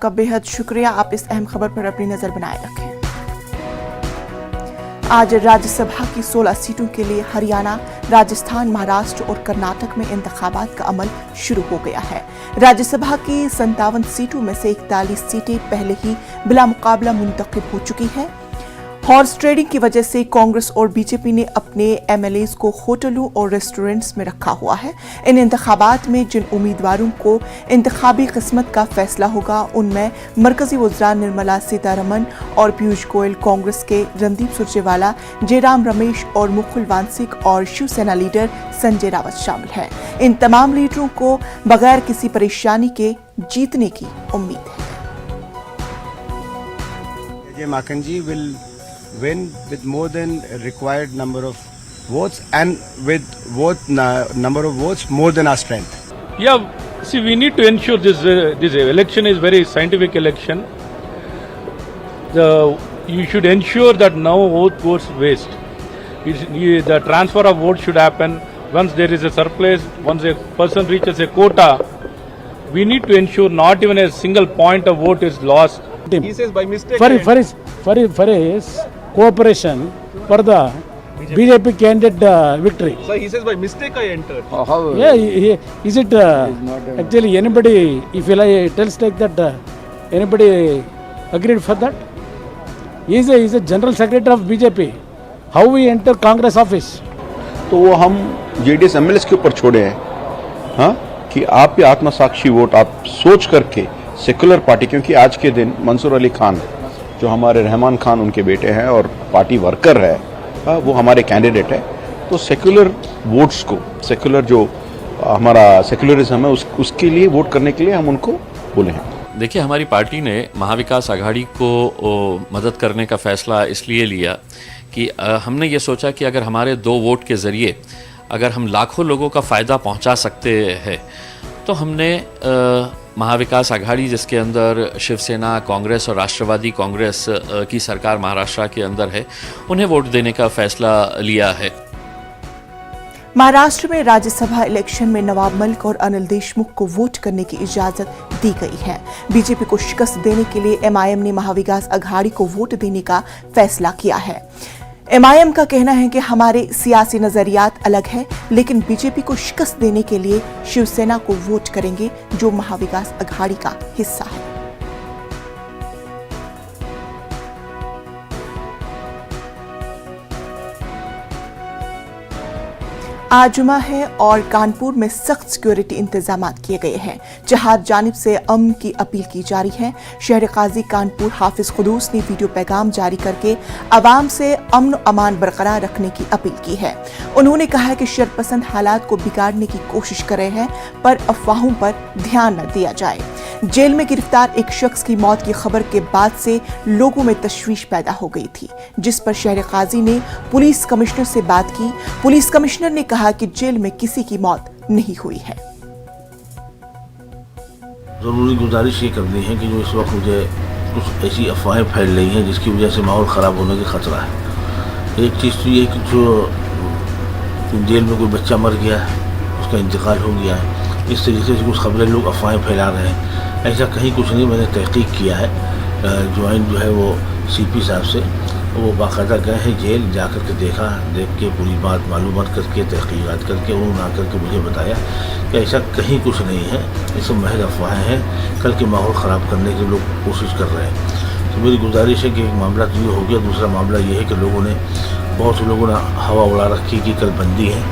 का बेहद शुक्रिया। आप इस अहम खबर पर अपनी नजर बनाए रखें। आज राज्यसभा की 16 सीटों के लिए हरियाणा, राजस्थान, महाराष्ट्र और कर्नाटक में इंतखाबात का अमल शुरू हो गया है। राज्यसभा की 57 सीटों में से 41 सीटें पहले ही बिला मुकाबला मुंतखब हो चुकी हैं। हॉर्स ट्रेडिंग की वजह से कांग्रेस और बीजेपी ने अपने एमएलएज को होटलों और रेस्टोरेंट्स में रखा हुआ है। इन इंतखाबात में जिन उम्मीदवारों को इंतखाबी किस्मत का फैसला होगा उनमें मरकजी वज़रा निर्मला सीतारमण और पीयूष गोयल, कांग्रेस के रणदीप सुरजेवाला, जयराम रमेश और मुकुल वासनिक और शिवसेना लीडर संजय रावत शामिल हैं। इन तमाम लीडरों को बगैर किसी परेशानी के जीतने की उम्मीद है। Makanji will win with more than required number of votes and with number of votes more than our strength. Yeah, see, we need to ensure this election is very scientific election. You should ensure that no vote goes waste. The transfer of votes should happen once there is a surplus. Once a person reaches a quota, we need to ensure not even a single point of vote is lost. He says by mistake. For his cooperation for the BJP candidate victory. So he says by mistake I entered. Yeah, is it actually anybody? If he tells like that, anybody agreed for that? He is a general secretary of BJP. How we enter Congress office? तो वो हम JDS MLAs के ऊपर छोड़े हैं, हाँ, कि आप ये आत्मसाक्षी वोट आप सोच करके सेकुलर पार्टी, क्योंकि आज के दिन मंसूर अली खान जो हमारे रहमान खान उनके बेटे हैं और पार्टी वर्कर है, वो हमारे कैंडिडेट है, तो सेकुलर वोट्स को, सेकुलर जो हमारा सेकुलरिज्म है उसके लिए वोट करने के लिए हम उनको बोले हैं। देखिए, हमारी पार्टी ने महाविकास आघाड़ी को मदद करने का फैसला इसलिए लिया कि हमने ये सोचा कि अगर हमारे 2 वोट के ज़रिए अगर हम लाखों लोगों का फ़ायदा पहुंचा सकते हैं तो हमने महाविकास आघाड़ी, जिसके अंदर शिवसेना, कांग्रेस और राष्ट्रवादी कांग्रेस की सरकार महाराष्ट्र के अंदर है, उन्हें वोट देने का फैसला लिया है। महाराष्ट्र में राज्यसभा इलेक्शन में नवाब मलिक और अनिल देशमुख को वोट करने की इजाजत दी गई है। बीजेपी को शिकस्त देने के लिए एमआईएम ने महाविकास आघाड़ी को वोट देने का फैसला किया है। एमआईएम का कहना है कि हमारे सियासी नजरियात अलग है, लेकिन बीजेपी को शिकस्त देने के लिए शिवसेना को वोट करेंगे, जो महाविकास आघाड़ी का हिस्सा है। आज जुमा है और कानपुर में सख्त सिक्योरिटी इंतजाम किए गए हैं, जहां जानिब से अमन की अपील की जा रही है। शहर काजी कानपुर हाफिज खुदूस ने वीडियो पैगाम जारी करके आवाम से अमन अमान बरकरार रखने की अपील की है। उन्होंने कहा है कि शरपसंद हालात को बिगाड़ने की कोशिश कर रहे हैं, पर अफवाहों पर ध्यान न दिया जाए। जेल में गिरफ्तार एक शख्स की मौत की खबर के बाद से लोगों में तशवीश पैदा हो गई थी, जिस पर शहर काजी ने पुलिस कमिश्नर से बात की। पुलिस कमिश्नर ने कहा कि जेल में किसी की मौत नहीं हुई है। ज़रूरी गुजारिश ये करनी है कि जो इस वक्त मुझे कुछ ऐसी अफवाहें फैल रही हैं जिसकी वजह से माहौल ख़राब होने का खतरा है। एक चीज़ तो ये कि जो जेल में कोई बच्चा मर गया है, उसका इंतकाल हो गया है, इस तरीके से कुछ खबरें लोग अफवाहें फैला रहे हैं। ऐसा कहीं कुछ नहीं। मैंने तहकीक किया है, ज्वाइंट जो है वो सीपी साहब से, वो बाकायदा गए हैं जेल, जा कर के देख के पूरी बात मालूमात करके तहकीकात करके उन्होंने आकर के मुझे बताया कि ऐसा कहीं कुछ नहीं है, ये सब महज अफवाहें हैं, कल के माहौल ख़राब करने की लोग कोशिश कर रहे हैं। तो मेरी गुजारिश है कि एक मामला तो ये हो गया, दूसरा मामला ये है कि बहुत से लोगों ने हवा उड़ा रखी कि कल बंदी है।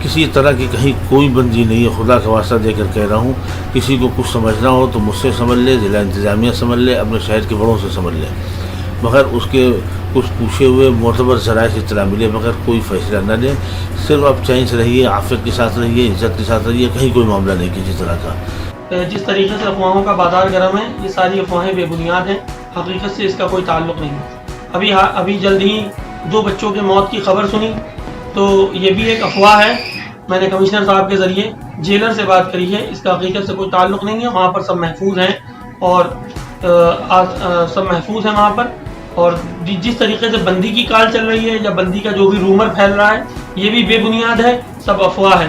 किसी तरह की कहीं कोई बंदी नहीं है, खुदा का वास्ता देकर कह रहा हूँ। किसी को कुछ समझना हो तो मुझसे समझ ले, ज़िला इंतज़ामिया समझ ले, अपने शहर के बड़ों से समझ ले, मगर उसके कुछ पूछे हुए मोतबर ज़राए से इत्तला मिले मगर कोई फैसला न ले। सिर्फ आप चैन से रहिए, आफियत के साथ रहिए, इज़्ज़त के साथ रहिए, कहीं कोई मामला नहीं किसी तरह का। जिस तरीके से अफवाहों का बाजार गर्म है, ये सारी अफवाहें बेबुनियाद हैं, हकीकत से इसका कोई ताल्लुक़ नहीं। अभी जल्द ही 2 बच्चों के मौत की खबर सुनी, तो ये भी एक अफवाह है। मैंने कमिश्नर साहब के ज़रिए जेलर से बात करी है, इसका हकीकत से कोई ताल्लुक़ नहीं है। वहाँ पर सब महफूज हैं और सब महफूज हैं वहाँ पर। और जिस तरीके से बंदी की काल चल रही है या बंदी का जो भी रूमर फैल रहा है, ये भी बेबुनियाद है, सब अफवाह है।